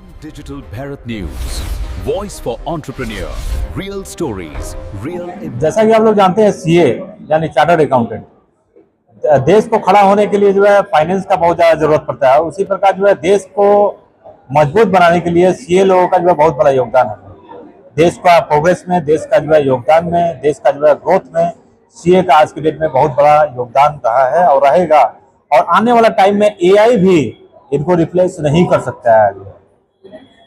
Digital Bharat News, voice for entrepreneur, real stories, real. जैसा कि आप लोग जानते हैं सीए यानी चार्टर्ड अकाउंटेंट देश को खड़ा होने के लिए जो है फाइनेंस का बहुत ज़्यादा जरूरत पड़ता है। उसी प्रकार जो है देश को मजबूत बनाने के लिए सीए लोगों का जो है बहुत बड़ा योगदान है। देश का प्रोग्रेस में, देश का जो है योगदान में, देश का जो है ग्रोथ में सीए का आज के डेट में बहुत बड़ा योगदान रहा है और रहेगा। और आने वाला टाइम में एआई भी इनको रिप्लेस नहीं कर सकता है,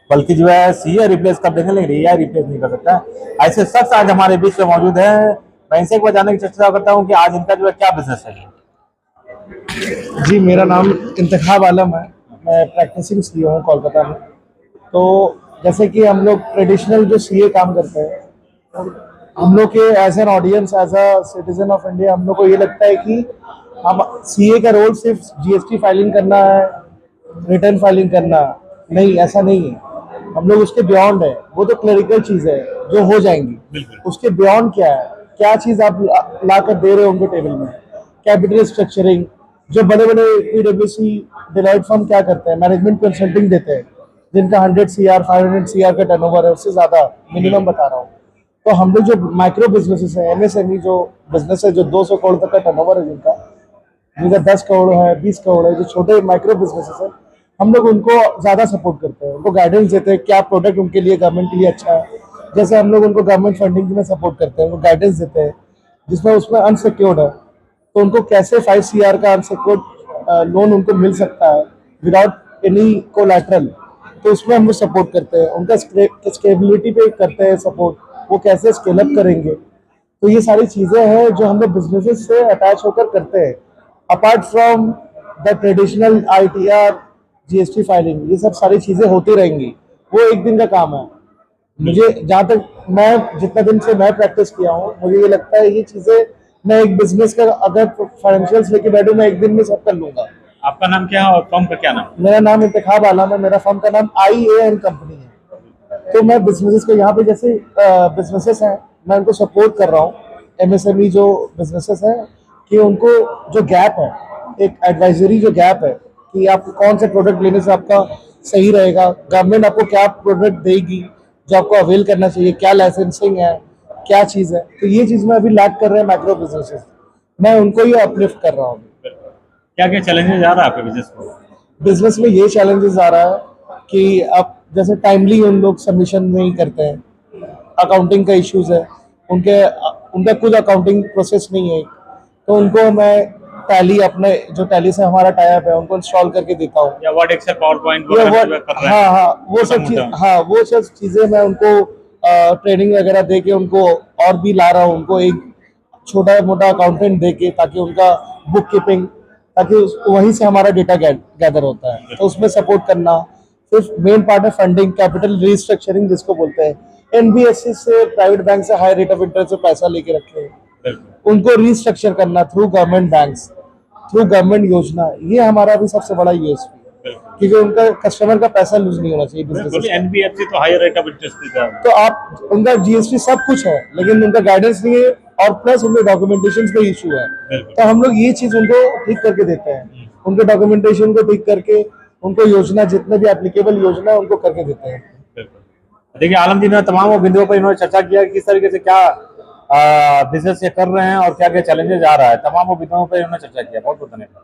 बल्कि जो है सीए रिप्लेस कर देंगे लेकिन एआई रिप्लेस नहीं कर सकता है। ऐसे शख्स आज हमारे बीच में मौजूद है। मैं इनसे एक बार जानने की चर्चा करता हूँ कि आज इनका जो है क्या बिजनेस है। जी, मेरा नाम इंतखाब आलम है। मैं प्रैक्टिसिंग सीए हूँ कोलकाता में। तो जैसे कि हम लोग ट्रेडिशनल जो सीए काम करते हैं, हम लोग के as an audience, as a citizen of India, हम लोग को ये लगता है कि हम सीए का रोल सिर्फ जीएसटी फाइलिंग करना है, रिटर्न फाइलिंग करना। नहीं, ऐसा नहीं है। हम लोग उसके बियॉन्ड है। वो तो क्लरिकल चीज़ है जो हो जाएंगी। उसके बियॉन्ड क्या है, क्या चीज़ आप ला कर दे रहे हो उनको टेबल में। कैपिटल स्ट्रक्चरिंग, जो बड़े बड़े पीडब्ल्यूसी डिलाइट फर्म क्या करते हैं, मैनेजमेंट कंसल्टिंग देते हैं, जिनका 100 CR 500 CR का टर्नओवर है, उससे ज़्यादा मिनिमम बता रहा हूँ। तो हम लोग जो माइक्रो बिजनेसेस है, एमएसएमई जो बिजनेस है, जो 200 करोड़ तक का टर्नओवर है, जिनका 10 करोड़ है, 20 करोड़ है, जो छोटे माइक्रो बिजनेसेस है, हम लोग उनको ज़्यादा सपोर्ट करते हैं, उनको गाइडेंस देते हैं क्या प्रोडक्ट उनके लिए, गवर्नमेंट के लिए अच्छा है। जैसे हम लोग उनको गवर्नमेंट फंडिंग में सपोर्ट करते हैं, उनको गाइडेंस देते हैं, जिसमें उसमें अनसिक्योर्ड है तो उनको कैसे 5 CR का अनसिक्योर्ड लोन उनको मिल सकता है विदाउट एनी कोलैटरल। तो उसमें हम लोग सपोर्ट करते हैं, उनका स्केलेबिलिटी पे करते हैं सपोर्ट, वो कैसे स्केल अप करेंगे। तो ये सारी चीज़ें हैं जो हम लोग बिजनेसेस से अटैच होकर करते हैं, apart from the traditional ITR GST filing. ये सब सारी चीज़ें होती रहेंगी, वो एक दिन का काम है। मुझे जहाँ तक, मैं जितना दिन से मैं प्रैक्टिस किया हूँ, मुझे ये लगता है ये चीज़ें मैं एक बिजनेस का अगर फाइनेंशियल्स लेके बैठूँ, मैं एक दिन में सब कर लूंगा। आपका नाम क्या है और फर्म का क्या नाम? मेरा नाम इंतखाब आलम है। मेरा फर्म का नाम IAN कंपनी है। तो मैं बिजनेसेस को यहाँ पे जैसे बिजनेसेस हैं, मैं उनको सपोर्ट कर रहा हूँ। MSME जो बिजनेसेस हैं कि उनको जो गैप है, एक एडवाइजरी जो गैप है कि आप कौन से प्रोडक्ट लेने से आपका सही रहेगा, गवर्नमेंट आपको क्या प्रोडक्ट देगी जो आपको अवेल करना चाहिए, क्या लाइसेंसिंग है, क्या चीज़ है। तो ये चीज़ में अभी लैक कर रहे हैं माइक्रो बिजनेसेस, मैं उनको ये अपलिफ्ट कर रहा हूँ। क्या क्या चैलेंजेस आ रहा है आपके बिजनेस को? बिजनेस में ये चैलेंजेस आ रहा है कि आप जैसे टाइमली उन लोग सबमिशन नहीं करते हैं, अकाउंटिंग का इश्यूज है, उनका खुद अकाउंटिंग प्रोसेस नहीं है। तो उनको मैं टैली, अपने जो टैली से हमारा टाई अप है, उनको इंस्टॉल करके देता हूँ, या वर्ड, एक्सेल, पावर पॉइंट या वगैरह कर रहे हैं? हाँ, वो सब चीज़ें मैं उनको ट्रेनिंग वगैरह दे के उनको और भी ला रहा हूँ, उनको एक छोटा मोटा अकाउंटेंट दे के, ताकि उनका बुक कीपिंग, ताकि वहीं से हमारा डेटा गैदर होता है। तो उसमें सपोर्ट करना। फिर मेन पार्ट है फंडिंग, कैपिटल रीस्ट्रक्चरिंग जिसको बोलते हैं। NBFC से, प्राइवेट बैंक से हाई रेट ऑफ इंटरेस्ट से पैसा लेके रखे हैं, उनको रीस्ट्रक्चर करना through government banks, through government योजना। ये हमारा भी सबसे बड़ा USP है, क्योंकि उनका कस्टमर का पैसा लूज नहीं होना चाहिए बिजनेस। NBFC तो हाई रेट ऑफ इंटरेस्ट देता है। तो आप, उनका GST सब कुछ है, लेकिन उनका गाइडेंस नहीं है, और प्लस उनके डॉक्यूमेंटेशन का इशू है। तो हम लोग ये चीज उनको ठीक करके देते हैं, उनके डॉक्यूमेंटेशन को ठीक करके, उनको योजना, जितने भी एप्लीकेबल योजना है उनको करके देते हैं। देखिए, आलम जी ने तमाम बिंदुओं पर इन्होंने चर्चा किया कि किस तरीके से क्या बिजनेस ये कर रहे हैं और क्या क्या चैलेंजेस आ रहा है। तमाम बिंदुओं पर इन्होंने चर्चा किया। बहुत बहुत धन्यवाद।